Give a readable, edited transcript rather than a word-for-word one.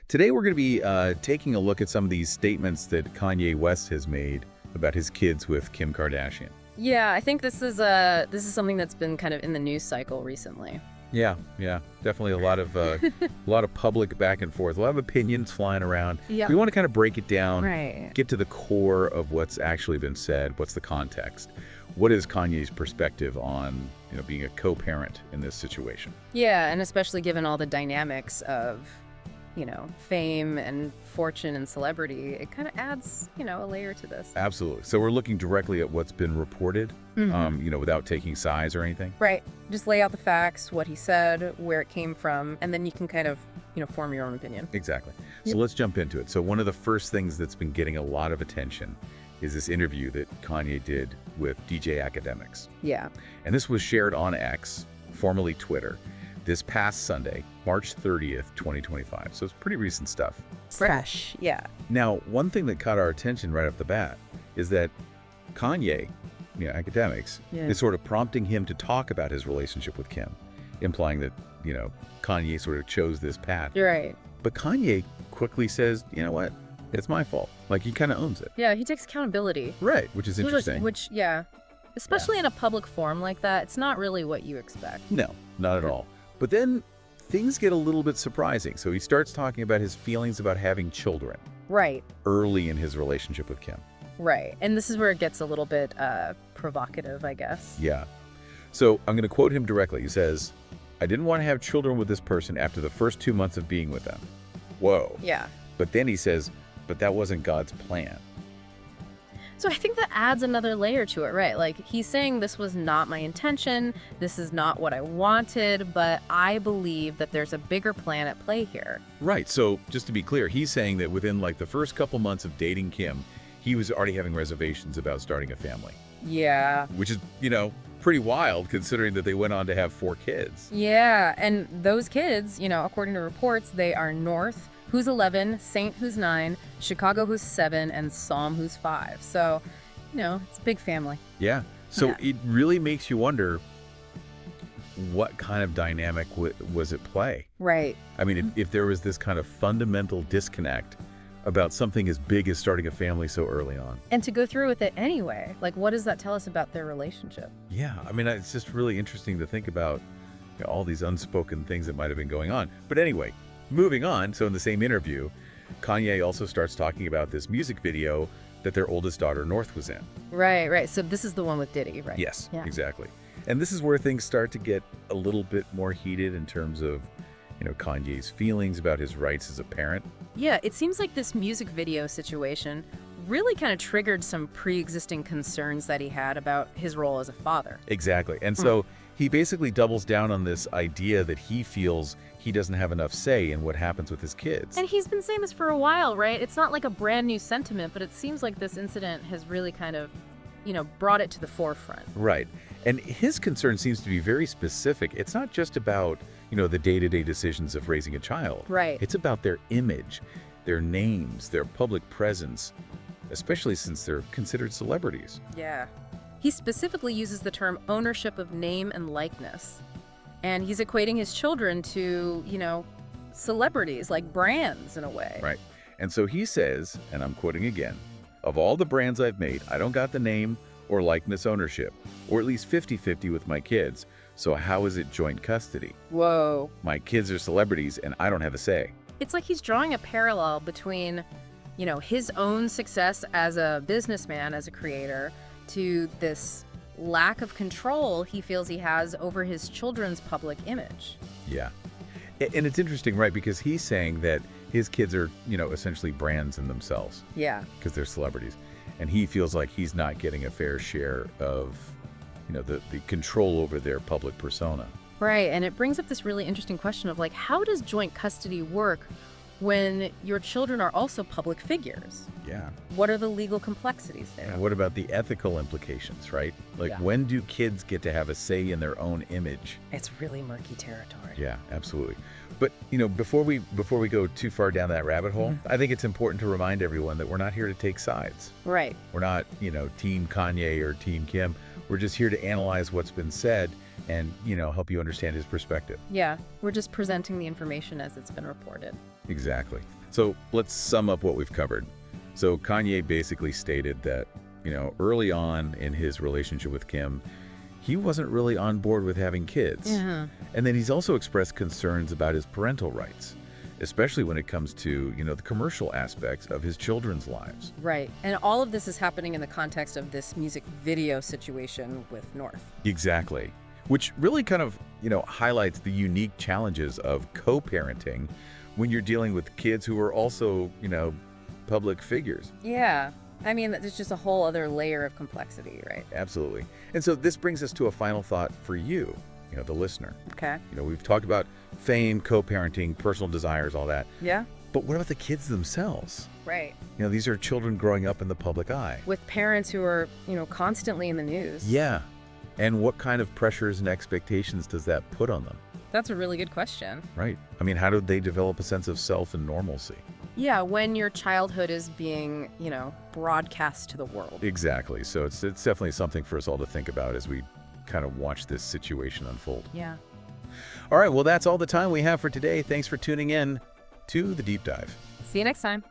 Today we're going to be taking a look at some of these statements that Kanye West has made about his kids with Kim Kardashian. Yeah, I think this is something that's been kind of in the news cycle recently. Yeah, definitely a lot of a lot of public back and forth, a lot of opinions flying around. Yeah. We want to kind of break it down, Right. get to the core of what's actually been said. What's the context? What is Kanye's perspective on being a co-parent in this situation? Yeah, and especially given all the dynamics of, fame and fortune and celebrity, it kind of adds, a layer to this. Absolutely. So we're looking directly at what's been reported, without taking sides or anything. Right. Just lay out the facts, what he said, where it came from, and then you can kind of, form your own opinion. Exactly. So Yep. let's jump into it. So one of the first things that's been getting a lot of attention is this interview that Kanye did with DJ Academics. Yeah. And this was shared on X, formerly Twitter, this past Sunday, March 30th, 2025. So it's pretty recent stuff. Fresh. Yeah. Now, one thing that caught our attention right off the bat is that Kanye, Academics, Yeah. is sort of prompting him to talk about his relationship with Kim, implying that, Kanye sort of chose this path. You're right. But Kanye quickly says, you know what? It's my fault. Like, he kind of owns it. Yeah, he takes accountability. Right, which is interesting. Especially in a public forum like that, it's not really what you expect. No, not at all. But then things get a little bit surprising. So he starts talking about his feelings about having children Right. early in his relationship with Kim. Right. And this is where it gets a little bit provocative, I guess. Yeah. So I'm going to quote him directly. He says, "I didn't want to have children with this person after the first 2 months of being with them." Whoa. Yeah. But then he says, "But that wasn't God's plan." So I think that adds another layer to it, right? Like, he's saying this was not my intention, this is not what I wanted, but I believe that there's a bigger plan at play here. Right. So just to be clear, he's saying that within like the first couple months of dating Kim, he was already having reservations about starting a family, Yeah. which is, pretty wild considering that they went on to have 4 kids. Yeah, and those kids, according to reports, they are North, who's 11, Saint, who's 9, Chicago, who's 7, and Psalm, who's 5. So, it's a big family. Yeah. So Yeah. it really makes you wonder what kind of dynamic was at play. Right. I mean, if there was this kind of fundamental disconnect about something as big as starting a family so early on. And to go through with it anyway, like, what does that tell us about their relationship? Yeah. I mean, it's just really interesting to think about all these unspoken things that might have been going on. But anyway, moving on. So in the same interview, Kanye also starts talking about this music video that their oldest daughter, North, was in. Right. So this is the one with Diddy, right? Yes, Yeah. exactly. And this is where things start to get a little bit more heated in terms of, Kanye's feelings about his rights as a parent. Yeah, it seems like this music video situation really kind of triggered some pre-existing concerns that he had about his role as a father. Exactly. And so he basically doubles down on this idea that he feels he doesn't have enough say in what happens with his kids. And he's been saying this for a while, right? It's not like a brand new sentiment, but it seems like this incident has really kind of, brought it to the forefront. Right. And his concern seems to be very specific. It's not just about, the day-to-day decisions of raising a child. Right. It's about their image, their names, their public presence, especially since they're considered celebrities. Yeah. He specifically uses the term ownership of name and likeness. And he's equating his children to, celebrities, like brands in a way. Right. And so he says, and I'm quoting again, "Of all the brands I've made, I don't got the name or likeness ownership, or at least 50-50 with my kids. So how is it joint custody? Whoa. My kids are celebrities and I don't have a say." It's like he's drawing a parallel between, his own success as a businessman, as a creator, to this lack of control he feels he has over his children's public image. Yeah. And it's interesting, right? Because he's saying that his kids are, essentially brands in themselves Yeah. because they're celebrities. And he feels like he's not getting a fair share of, the control over their public persona. Right, and it brings up this really interesting question of, like, how does joint custody work when your children are also public figures? Yeah. What are the legal complexities there? And what about the ethical implications, right? Like, Yeah. when do kids get to have a say in their own image? It's really murky territory. Yeah, absolutely. But, before we go too far down that rabbit hole, I think it's important to remind everyone that we're not here to take sides. Right. We're not, Team Kanye or Team Kim. We're just here to analyze what's been said and, help you understand his perspective. Yeah, we're just presenting the information as it's been reported. Exactly. So let's sum up what we've covered. So Kanye basically stated that, early on in his relationship with Kim, he wasn't really on board with having kids. Yeah. And then he's also expressed concerns about his parental rights, especially when it comes to, the commercial aspects of his children's lives. Right. And all of this is happening in the context of this music video situation with North. Exactly. Which really kind of, highlights the unique challenges of co-parenting when you're dealing with kids who are also, public figures. Yeah. I mean, there's just a whole other layer of complexity, right? Absolutely. And so this brings us to a final thought for you, the listener. Okay. We've talked about fame, co-parenting, personal desires, all that. Yeah. But what about the kids themselves? Right. These are children growing up in the public eye. With parents who are, constantly in the news. Yeah. And what kind of pressures and expectations does that put on them? That's a really good question. Right. I mean, how do they develop a sense of self and normalcy? Yeah, when your childhood is being, broadcast to the world. Exactly. So it's definitely something for us all to think about as we kind of watch this situation unfold. Yeah. All right. Well, that's all the time we have for today. Thanks for tuning in to The Deep Dive. See you next time.